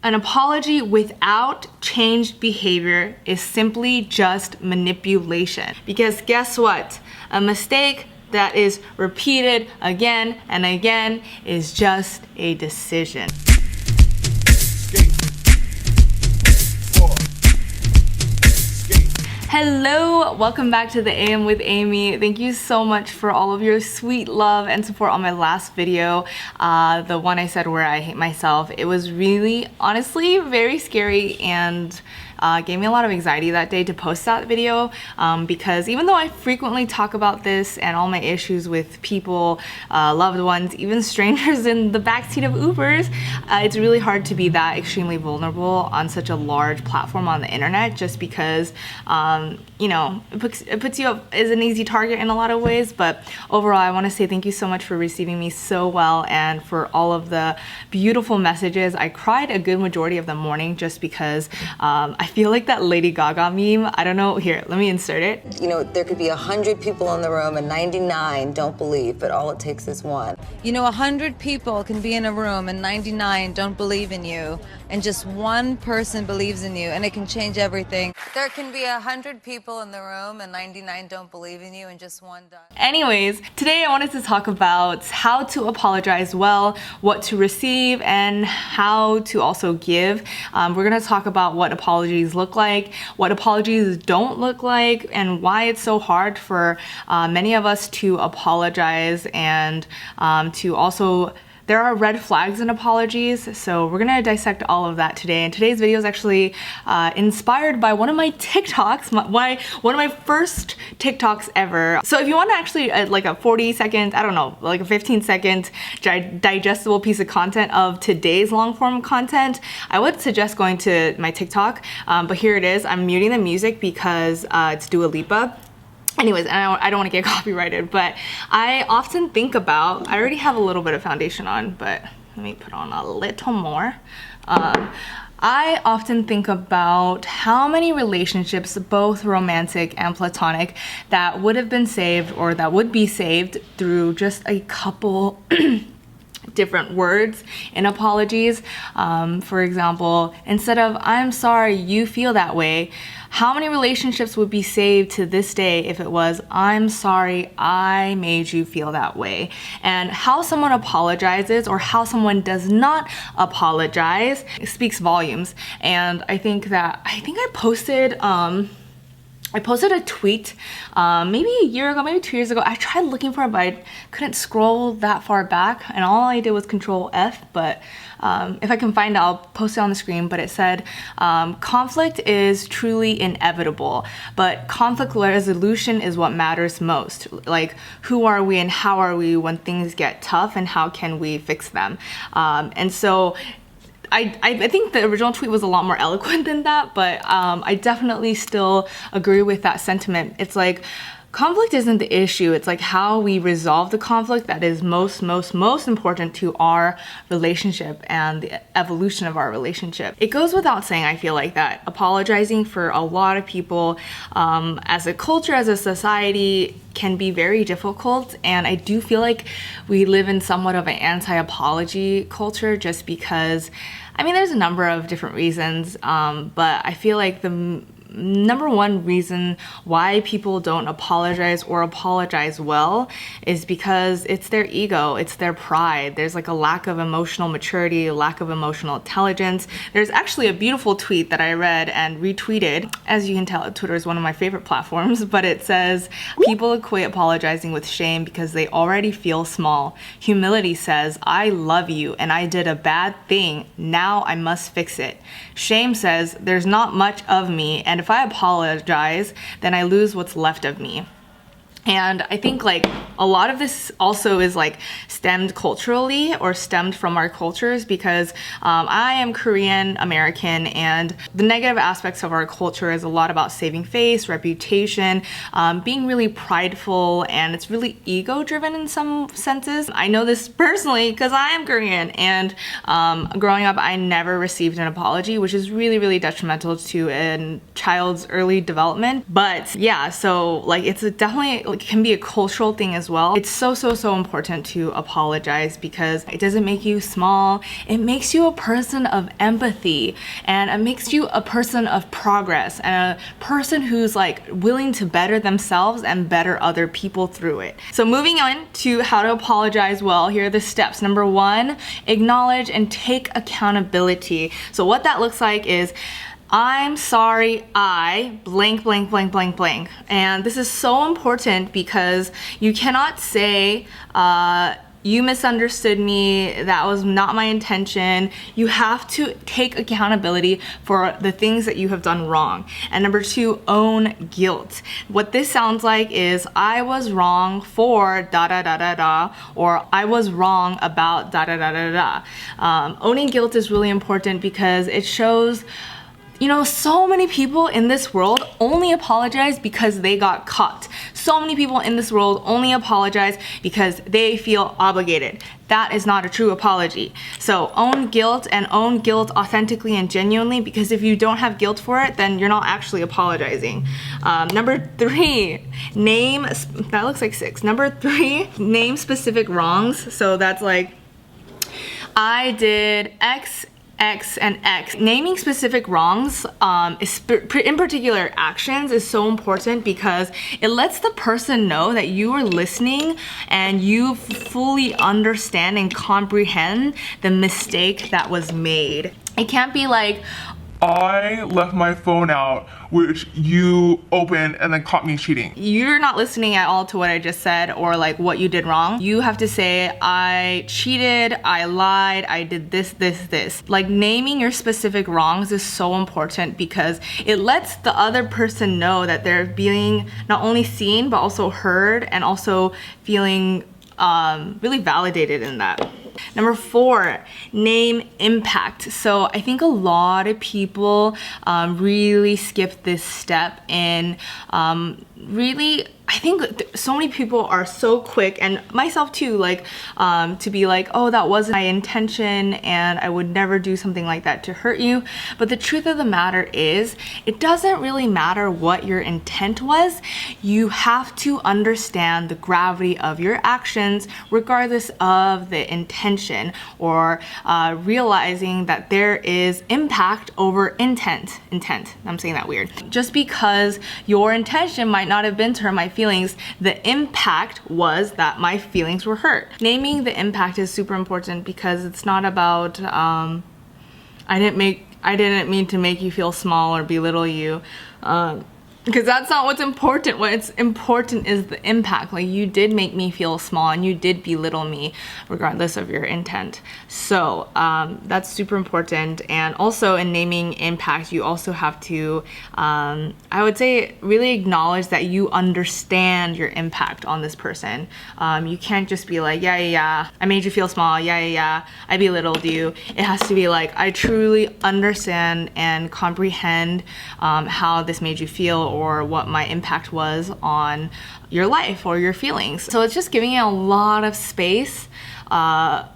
An apology without changed behavior is simply just manipulation. Because guess what? A mistake that is repeated again and again is just a decision. Hello, welcome back to the AM with Amy. Thank you so much for all of your sweet love and support on my last video, the one I said where I hate myself. It was really, honestly, very scary and gave me a lot of anxiety that day to post that video because even though I frequently talk about this and all my issues with people, loved ones, even strangers in the backseat of Ubers, it's really hard to be that extremely vulnerable on such a large platform on the internet just because you know, it puts you up as an easy target in a lot of ways. But overall, I want to say thank you so much for receiving me so well and for all of the beautiful messages. I cried a good majority of the morning just because I feel like that Lady Gaga meme. I don't know. Here, let me insert it. You know, there could be 100 people in the room and 99 don't believe, but all it takes is one. You know, 100 people can be in a room and 99 don't believe in you, and just one person believes in you, and it can change everything. There can be 100 people in the room and 99 don't believe in you, and just one does. Anyways, today I wanted to talk about how to apologize well, what to receive, and how to also give. We're going to talk about what apologies look like, what apologies don't look like, and why it's so hard for many of us to apologize, and to also there are red flags in apologies, so we're gonna dissect all of that today. And today's video is actually inspired by one of my TikToks, one of my first TikToks ever. So if you want to actually like a 40-second, I don't know, like a 15-second digestible piece of content of today's long-form content, I would suggest going to my TikTok. But here it is. I'm muting the music because it's Dua Lipa. Anyways, and I don't want to get copyrighted, but I often think about, I already have a little bit of foundation on, but let me put on a little more. I often think about how many relationships, both romantic and platonic, that would have been saved or that would be saved through just a couple different words in apologies. For example, instead of "I'm sorry you feel that way," how many relationships would be saved to this day if it was "I'm sorry I made you feel that way"? And how someone apologizes or how someone does not apologize speaks volumes. And I think I posted a tweet maybe a year ago, maybe 2 years ago. I tried looking for it, but I couldn't scroll that far back, and all I did was Control F, but if I can find it, I'll post it on the screen. But it said, conflict is truly inevitable, but conflict resolution is what matters most. Like, who are we and how are we when things get tough, and how can we fix them? And so I think the original tweet was a lot more eloquent than that, but I definitely still agree with that sentiment. It's like, conflict isn't the issue. It's like how we resolve the conflict that is most important to our relationship and the evolution of our relationship. It goes without saying, I feel like, that apologizing for a lot of people as a culture, as a society, can be very difficult. And I do feel like we live in somewhat of an anti-apology culture just because, I mean, there's a number of different reasons, but I feel like the number one reason why people don't apologize or apologize well is because it's their ego, it's their pride. There's like a lack of emotional maturity, a lack of emotional intelligence. There's actually a beautiful tweet that I read and retweeted. As you can tell, Twitter is one of my favorite platforms, but it says, people equate apologizing with shame because they already feel small. Humility says, I love you and I did a bad thing, now I must fix it. Shame says, there's not much of me, and if I apologize, then I lose what's left of me. And I think like a lot of this also is like stemmed culturally or stemmed from our cultures because I am Korean American, and the negative aspects of our culture is a lot about saving face, reputation, being really prideful, and it's really ego driven in some senses. I know this personally because I am Korean, and growing up I never received an apology, which is really detrimental to a child's early development. But yeah, so like it's definitely it can be a cultural thing as well. It's so important to apologize because it doesn't make you small. It makes you a person of empathy, and it makes you a person of progress and a person who's like willing to better themselves and better other people through it. So moving on to how to apologize well, here are the steps. Number 1, acknowledge and take accountability. So what that looks like is, I'm sorry, I blank, blank, blank, blank, blank. And this is so important because you cannot say, you misunderstood me, that was not my intention. You have to take accountability for the things that you have done wrong. And number 2, own guilt. What this sounds like is, I was wrong for da da da da da, or I was wrong about da da da da da. Owning guilt is really important because it shows, you know, so many people in this world only apologize because they got caught. So many people in this world only apologize because they feel obligated. That is not a true apology. So own guilt, and own guilt authentically and genuinely, because if you don't have guilt for it, then you're not actually apologizing. Number 3, that looks like 6. Number 3, name specific wrongs. So that's like, I did X, and X. Naming specific wrongs, in particular actions, is so important because it lets the person know that you are listening and you fully understand and comprehend the mistake that was made. It can't be like, I left my phone out, which you opened and then caught me cheating. You're not listening at all to what I just said or like what you did wrong. You have to say, I cheated, I lied, I did this, this, this. Like, naming your specific wrongs is so important because it lets the other person know that they're being not only seen but also heard, and also feeling really validated in that. Number 4, name impact. So I think a lot of people really skip this step, and really, I think so many people are so quick, and myself too, like to be like, oh, that wasn't my intention and I would never do something like that to hurt you. But the truth of the matter is, it doesn't really matter what your intent was. You have to understand the gravity of your actions regardless of the intention, or realizing that there is impact over intent. I'm saying that weird. Just because your intention might not have been to hurt my feelings, the impact was that my feelings were hurt. Naming the impact is super important because it's not about I didn't mean to make you feel small or belittle you, because that's not what's important. What's important is the impact. Like, you did make me feel small and you did belittle me regardless of your intent. So that's super important. And also in naming impact, you also have to, I would say, really acknowledge that you understand your impact on this person. You can't just be like, yeah, I made you feel small, yeah, I belittled you. It has to be like, I truly understand and comprehend how this made you feel, or what my impact was on your life or your feelings. So it's just giving it a lot of space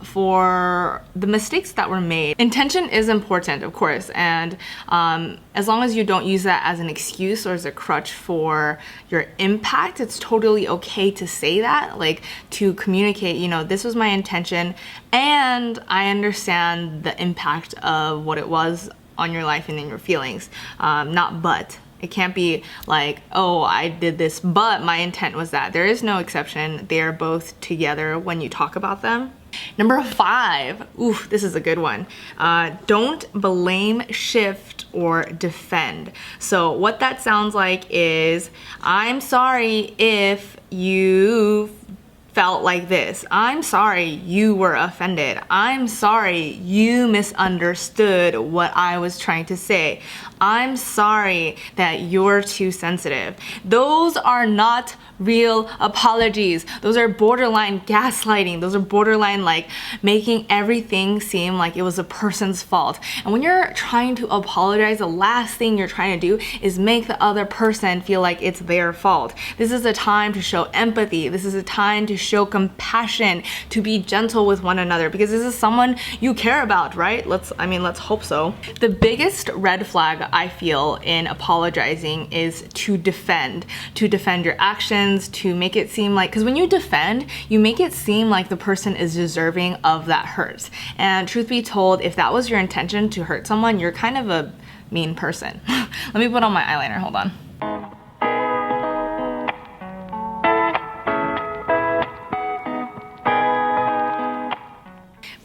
for the mistakes that were made. Intention is important, of course, and as long as you don't use that as an excuse or as a crutch for your impact, it's totally okay to say that, like to communicate, you know, this was my intention and I understand the impact of what it was on your life and in your feelings, not but. It can't be like, oh, I did this, but my intent was that. There is no exception. They are both together when you talk about them. Number 5, this is a good one. Don't blame, shift, or defend. So what that sounds like is, I'm sorry if you felt like this. I'm sorry you were offended. I'm sorry you misunderstood what I was trying to say. I'm sorry that you're too sensitive. Those are not real apologies. Those are borderline gaslighting. Those are borderline like making everything seem like it was a person's fault. And when you're trying to apologize, the last thing you're trying to do is make the other person feel like it's their fault. This is a time to show empathy. This is a time to show compassion, to be gentle with one another, because this is someone you care about, right? Let's hope so. The biggest red flag I feel in apologizing is to defend your actions, to make it seem like, because when you defend, you make it seem like the person is deserving of that hurt. And truth be told, if that was your intention to hurt someone, you're kind of a mean person. Let me put on my eyeliner, hold on.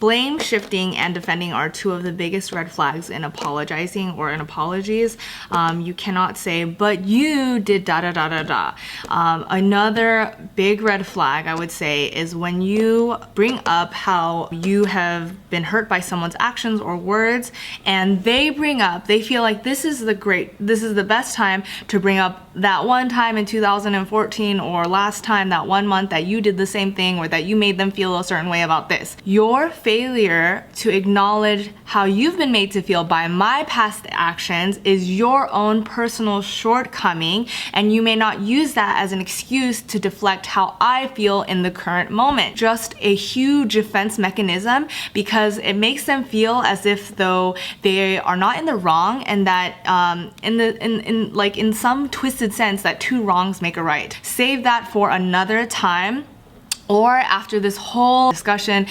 Blame shifting and defending are two of the biggest red flags in apologizing or in apologies. You cannot say, but you did da da da da da. Another big red flag I would say is when you bring up how you have been hurt by someone's actions or words, and they feel like this is the best time to bring up that one time in 2014 or last time, that 1 month that you did the same thing or that you made them feel a certain way about this. Your failure to acknowledge how you've been made to feel by my past actions is your own personal shortcoming, and you may not use that as an excuse to deflect how I feel in the current moment. Just a huge defense mechanism, because it makes them feel as if though they are not in the wrong, and that in some twisted sense that two wrongs make a right. Save that for another time, or after this whole discussion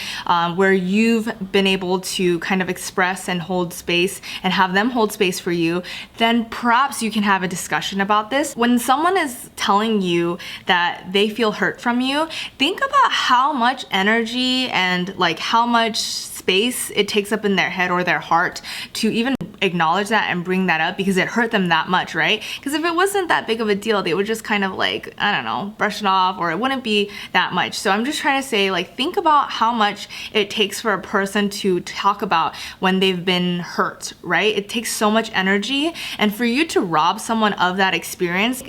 where you've been able to kind of express and hold space and have them hold space for you, then perhaps you can have a discussion about this. When someone is telling you that they feel hurt from you, think about how much energy and like how much space it takes up in their head or their heart to even acknowledge that and bring that up, because it hurt them that much, right? Because if it wasn't that big of a deal, they would just kind of like, I don't know, brush it off, or it wouldn't be that much. So I'm just trying to say, like, think about how much it takes for a person to talk about when they've been hurt, right? It takes so much energy, and for you to rob someone of that experience,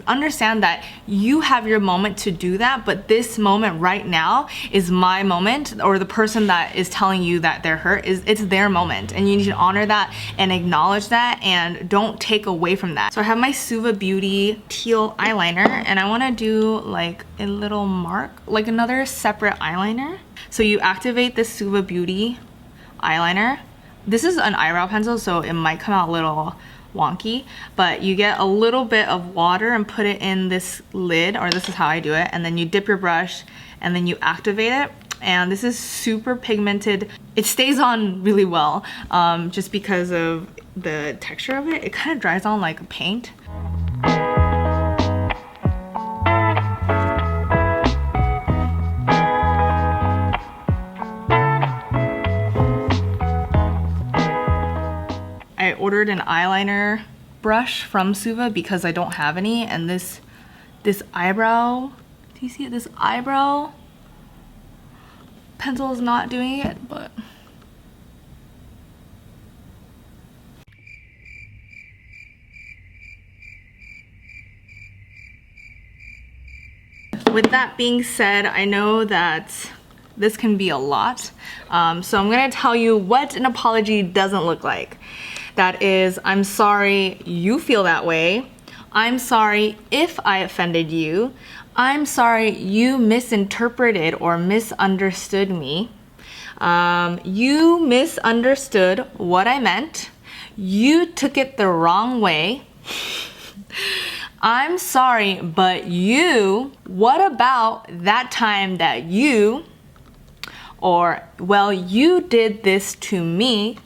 understand that you have your moment to do that, but this moment right now is my moment, or the person that is telling you that they're hurt, it's their moment, and you need to honor that and acknowledge that, and don't take away from that. So I have my Suva Beauty teal eyeliner, and I want to do like a little mark, like another separate eyeliner. So you activate this Suva Beauty eyeliner. This is an eyebrow pencil, so it might come out a little wonky, but you get a little bit of water and put it in this lid, or this is how I do it, and then you dip your brush and then you activate it. And this is super pigmented. It stays on really well, just because of the texture of it. It kind of dries on like paint. I ordered an eyeliner brush from Suva because I don't have any, and this eyebrow, do you see it? This eyebrow pencil is not doing it, but with that being said, I know that this can be a lot, so I'm gonna tell you what an apology doesn't look like. That is, I'm sorry you feel that way. I'm sorry if I offended you. I'm sorry you misinterpreted or misunderstood me. You misunderstood what I meant. You took it the wrong way. I'm sorry, but you, what about that time that you, or, well, you did this to me.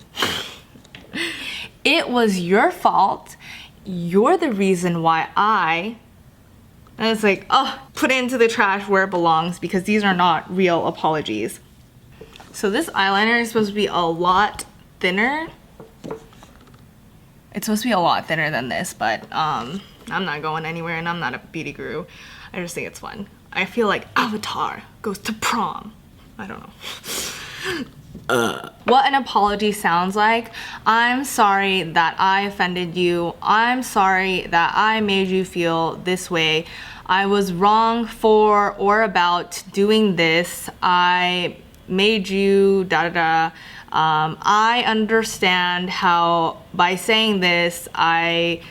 It was your fault. You're the reason why and it's like, oh, put it into the trash where it belongs, because these are not real apologies. So this eyeliner is supposed to be a lot thinner. It's supposed to be a lot thinner than this, but I'm not going anywhere, and I'm not a beauty guru. I just think it's fun. I feel like Avatar goes to prom. I don't know. What an apology sounds like. I'm sorry that I offended you. I'm sorry that I made you feel this way. I was wrong for or about doing this. I made you da da da. I understand how by saying this I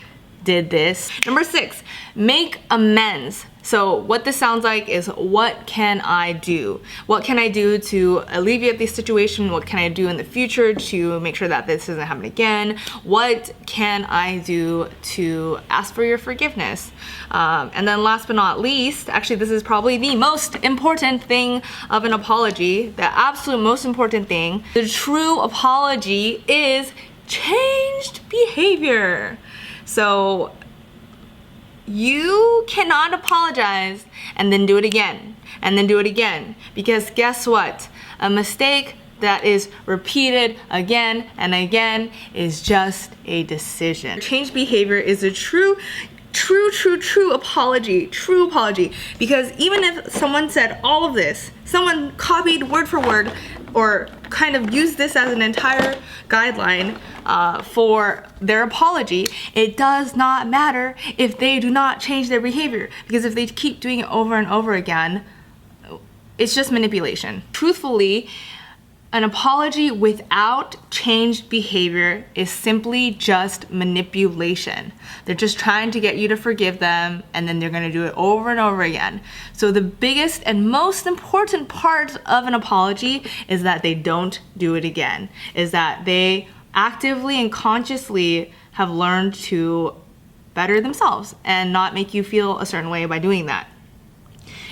did this. Number 6, make amends. So what this sounds like is, what can I do? What can I do to alleviate this situation? What can I do in the future to make sure that this doesn't happen again? What can I do to ask for your forgiveness? And then last but not least, actually this is probably the most important thing of an apology, the absolute most important thing. The true apology is changed behavior. So you cannot apologize and then do it again and then do it again, because guess what? A mistake that is repeated again and again is just a decision. Change behavior is a true apology, because even if someone said all of this, someone copied word for word or kind of used this as an entire guideline for their apology, it does not matter if they do not change their behavior, because if they keep doing it over and over again, it's just manipulation. Truthfully, an apology without changed behavior is simply just manipulation. They're just trying to get you to forgive them, and then they're gonna do it over and over again. So the biggest and most important part of an apology is that they don't do it again, is that they actively and consciously have learned to better themselves and not make you feel a certain way by doing that.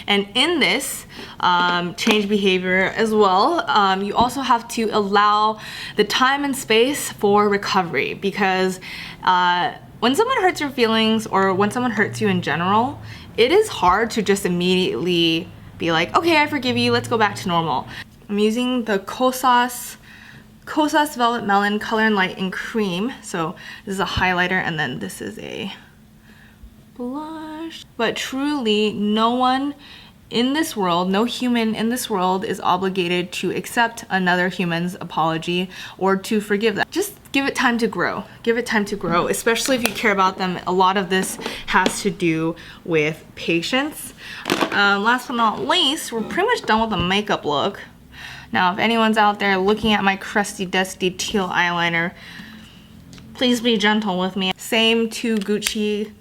And in this change behavior as well, you also have to allow the time and space for recovery, because when someone hurts your feelings, or when someone hurts you in general, it is hard to just immediately be like, okay, I forgive you, let's go back to normal. I'm using the Kosas Velvet Melon Color and Light in Cream. So this is a highlighter, and then this is a blush. But truly, no one in this world, no human in this world is obligated to accept another human's apology or to forgive them. Just give it time to grow. Give it time to grow, especially if you care about them. A lot of this has to do with patience. Last but not least, we're pretty much done with the makeup look. Now, if anyone's out there looking at my crusty, dusty teal eyeliner, please be gentle with me. Same 2 Gucci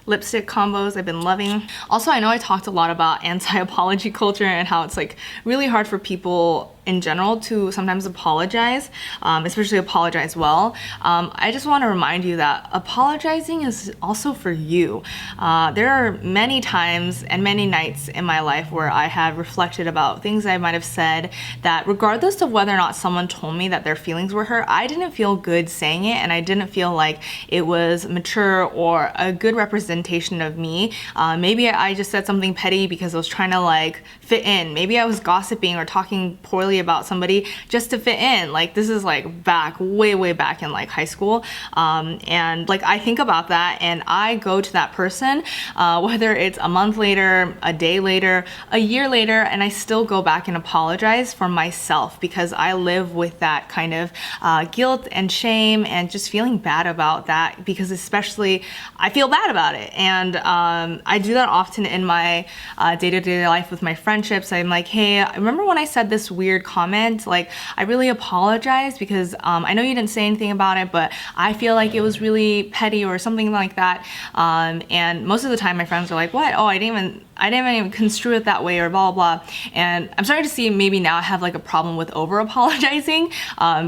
lipstick combos I've been loving. Also, I know I talked a lot about anti-apology culture and how it's like really hard for people in general to sometimes apologize, especially apologize well. I just want to remind you that apologizing is also for you. There are many times and many nights in my life where I have reflected about things I might have said that, regardless of whether or not someone told me that their feelings were hurt, I didn't feel good saying it, and I didn't feel like it was mature or a good representation of me. Maybe I just said something petty because I was trying to like fit in. Maybe I was gossiping or talking poorly about somebody just to fit in. Like, this is like back, way back in like high school. And like I think about that and I go to that person, whether it's a month later, a day later, a year later, and I still go back and apologize for myself, because I live with that kind of guilt and shame and just feeling bad about that, because especially I feel bad about it. And I do that often in my day-to-day life with my friendships. I'm like, hey, remember when I said this weird comment? Like, I really apologize because I know you didn't say anything about it, but I feel like it was really petty or something like that. And most of the time my friends are like, what? Oh, I didn't even construe it that way, or blah, blah, blah. And I'm starting to see maybe now I have like a problem with over apologizing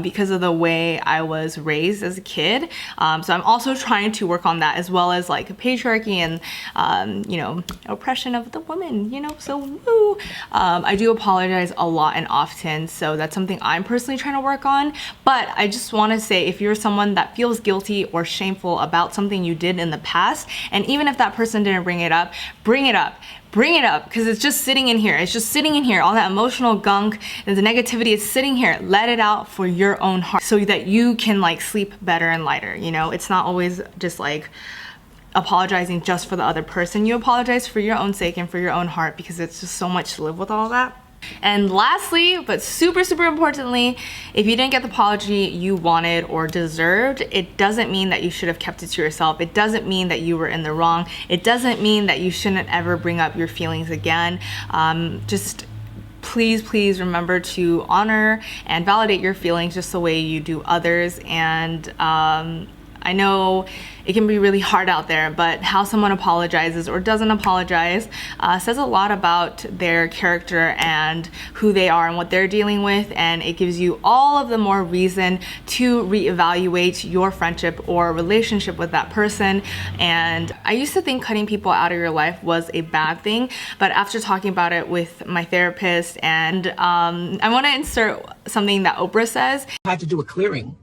because of the way I was raised as a kid. So I'm also trying to work on that, as well as like patriarchy and, you know, oppression of the woman, you know, so woo. I do apologize a lot and often. So that's something I'm personally trying to work on. But I just want to say, if you're someone that feels guilty or shameful about something you did in the past, and even if that person didn't bring it up, bring it up. Bring it up, because it's just sitting in here. It's just sitting in here. All that emotional gunk and the negativity is sitting here. Let it out for your own heart, so that you can like sleep better and lighter. You know, it's not always just like apologizing just for the other person. You apologize for your own sake and for your own heart, because it's just so much to live with all that. And lastly, but super importantly, if you didn't get the apology you wanted or deserved, it doesn't mean that you should have kept it to yourself. It doesn't mean that you were in the wrong. It doesn't mean that you shouldn't ever bring up your feelings again. Just please remember to honor and validate your feelings just the way you do others. And I know it can be really hard out there, but how someone apologizes or doesn't apologize says a lot about their character and who they are and what they're dealing with, and it gives you all of the more reason to reevaluate your friendship or relationship with that person. And I used to think cutting people out of your life was a bad thing, but after talking about it with my therapist, and I want to insert something that Oprah says. I had to do a clearing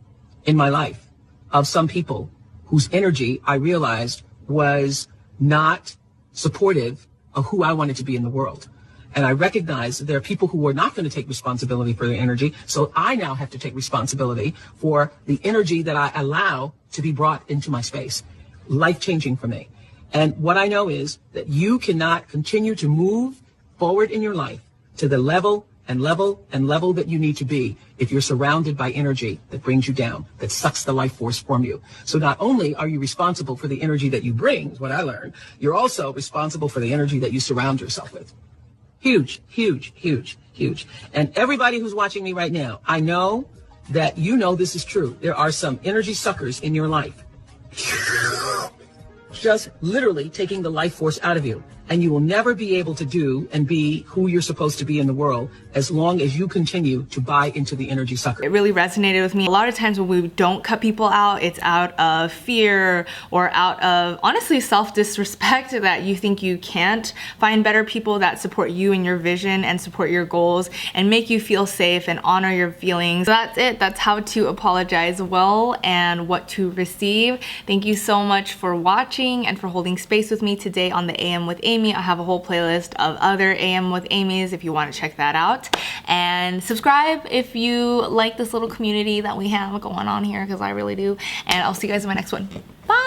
in my life of some people whose energy I realized was not supportive of who I wanted to be in the world. And I recognized that there are people who are not going to take responsibility for their energy. So I now have to take responsibility for the energy that I allow to be brought into my space. Life-changing for me. And what I know is that you cannot continue to move forward in your life to the level that you need to be if you're surrounded by energy that brings you down, that sucks the life force from you. So not only are you responsible for the energy that you bring, is what I learned, you're also responsible for the energy that you surround yourself with. Huge, huge, huge, huge. And everybody who's watching me right now, I know that you know this is true. There are some energy suckers in your life. Just literally taking the life force out of you. And you will never be able to do and be who you're supposed to be in the world as long as you continue to buy into the energy sucker. It really resonated with me. A lot of times when we don't cut people out, it's out of fear or out of, honestly, self-disrespect that you think you can't find better people that support you and your vision and support your goals and make you feel safe and honor your feelings. So that's it. That's how to apologize well and what to receive. Thank you so much for watching and for holding space with me today on the AM with Amy. I have a whole playlist of other AM with Amy's if you want to check that out. And subscribe if you like this little community that we have going on here, because I really do. And I'll see you guys in my next one. Bye!